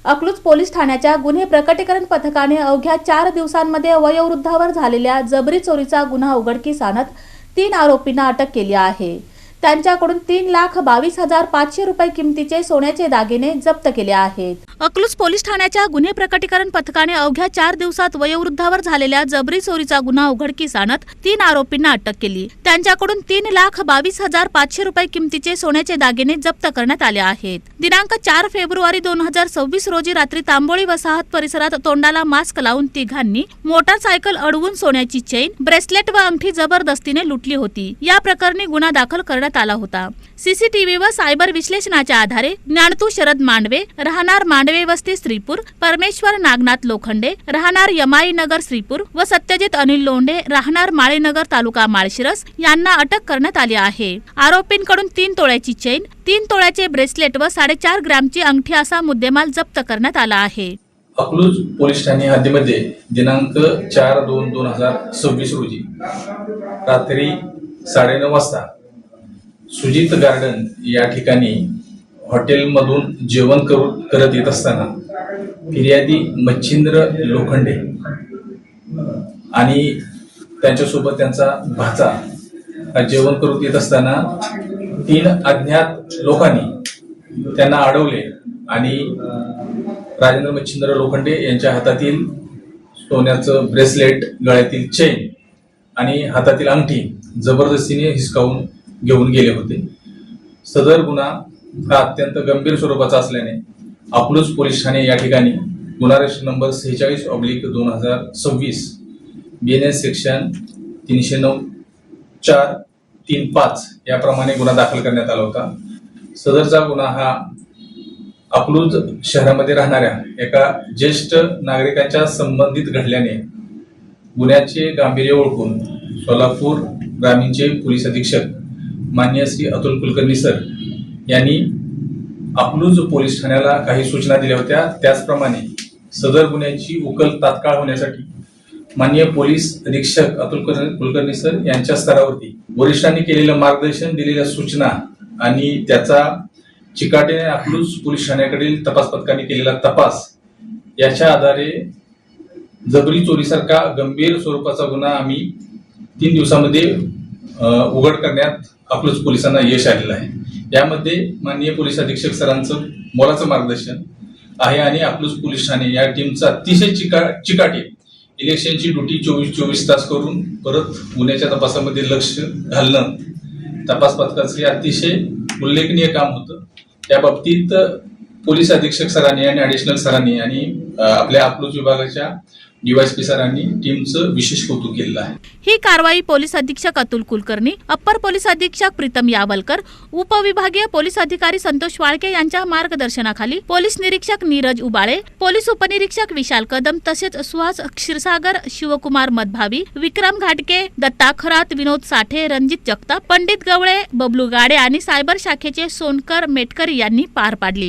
Akluj police ठाण्याच्या गुन्हे प्रकटीकरण पथकाने अवघ्या 4 दिवसांमध्ये वयोवृद्धावर झालेल्या जबरी चोरीचा गुन्हा उघडकीस आणत 3 आरोपींना अटक केली आहे। त्यांच्याकडून 3,22,500 रुपये किमतीचे सोन्याचे दागिने जप्त केले आहेत। अकलूज पोलीस ठाण्याच्या गुन्हे प्रकटीकरण पथकाने अवघ्या 4 दिवसात वयोवृद्धावर झालेल्या जबरी चोरीचा गुन्हा उघडकीस आणत 3 आरोपींना अटक केली। त्यांच्याकडून 3,22,500 रुपये किमतीचे सोन्याचे दागिने जप्त करण्यात आले आहेत। दिनांक 4 फेब्रुवारी 2026 रोजी रात्री तांबोळी वसाहत परिसरात तोंडाला मास्क लावून तिघांनी मोटारसायकल अडवून सोन्याची चेन, ब्रेसलेट व अंगठी जबरदस्तीने लुटली होती। या प्रकरणी गुन्हा दाखल करण्यात आला होता। सीसीटीव्ही व सायबर विश्लेषणाच्या आधारे ज्ञानतू शरद मांडवे, राहणार मांडवे वस्ती श्रीपूर, परमेश्वर नागनाथ लोखंडे, राहणार यमाई नगर श्रीपूर व सत्यजित अनिल लोंढे, राहणार माळीनगर तालुका माळशिरस यांना अटक करण्यात आली आहे। आरोपींकडून 3 तोळ्याची चेन, 3 तोळ्याचे ब्रेसलेट व 4.5 ग्रॅमची अंगठी असा मुद्देमाल जप्त करण्यात आला आहे। अकलूज पोलीस ठाणे हद्दीमध्ये दिनांक 4/2/2026 रोजी रात्री 9:30 वाजता सुजित गार्डन या ठिकाणी हॉटेलमधून जेवण करत येत असताना फिर्यादी मच्छिंद्र लोखंडे आणि त्यांच्यासोबत त्यांचा भाचा जेवण करत येत असताना 3 अज्ञात लोकांनी त्यांना अडवले आणि राजेंद्र मच्छिंद्र लोखंडे यांच्या हातातील सोन्याचं ब्रेसलेट, गळ्यातील चेन आणि हातातील अंगठी जबरदस्तीने हिसकावून घेऊन गेले होते। सदर गुन्हा हा अत्यंत गंभीर स्वरूपाचा असल्याने अकलूज पोलीस ठाणे या ठिकाणी गुन्हा रजिस्टर नंबर 46/2026 BNS सेक्शन 309(4)(3)(5) याप्रमाणे गुन्हा दाखल करण्यात आला होता। सदरचा गुन्हा हा अकलूज शहरामध्ये राहणाऱ्या एका ज्येष्ठ नागरिकांच्या संबंधित घडल्याने गुन्ह्याचे गांभीर्य ओळखून सोलापूर ग्रामीणचे पोलीस अधीक्षक माननीय श्री अतुल कुलकर्णी सर यांनी अकलूज पोलीस ठाण्याला काही सूचना दिल्या होत्या। त्याचप्रमाणे सदर गुन्ह्याची उकल तात्काळ होण्यासाठी माननीय पोलीस अधीक्षक अतुल कुलकर्णी सर यांच्या स्तरावरती वरिष्ठांनी केलेलं मार्गदर्शन, दिलेल्या सूचना आणि त्याचा चिकाटीने अकलूज पोलीस ठाण्याकडील तपास पथकाने केलेला तपास याच्या आधारे जबरी चोरीसारखा गंभीर स्वरूपाचा गुन्हा आम्ही 3 दिवसामध्ये उघड करण्यात अकलूज पोलिसांना यश आलेलं आहे। यामध्ये माननीय पोलीस अधीक्षक सरांचं मोलाचं मार्गदर्शन आहे आणि अकलूज पोलीस ठाणे या टीमचा अतिशय चिकाटी इलेक्शनची ड्युटी 24 तास करून परत गुन्ह्याच्या तपासामध्ये लक्ष घालणं तपास पथकाचे अतिशय उल्लेखनीय काम होतं। या बाबतीत पोलीस अधीक्षक सरांनी आणि ऍडिशनल सरांनी आणि आपल्या अकलूज विभागाच्या DYSP सरांनी टीमचं विशेष कौतुक केलं आहे। ही कारवाई पोलीस अधीक्षक अतुल कुलकर्णी, अप्पर पोलीस अधीक्षक प्रीतम यावलकर, उपविभागीय पोलीस अधिकारी संतोष वाळके यांच्या मार्गदर्शनाखाली पोलीस निरीक्षक नीरज उबाळे, पोलीस उपनिरीक्षक विशाल कदम तसेच सुहास क्षीरसागर, शिवकुमार मधभावी, विक्रम घाटके, दत्ता खरात, विनोद साठे, रणजित जगताप, पंडित गवळे, बबलू गाडे आणि सायबर शाखेचे सोनकर मेटकरी यांनी पार पाडली।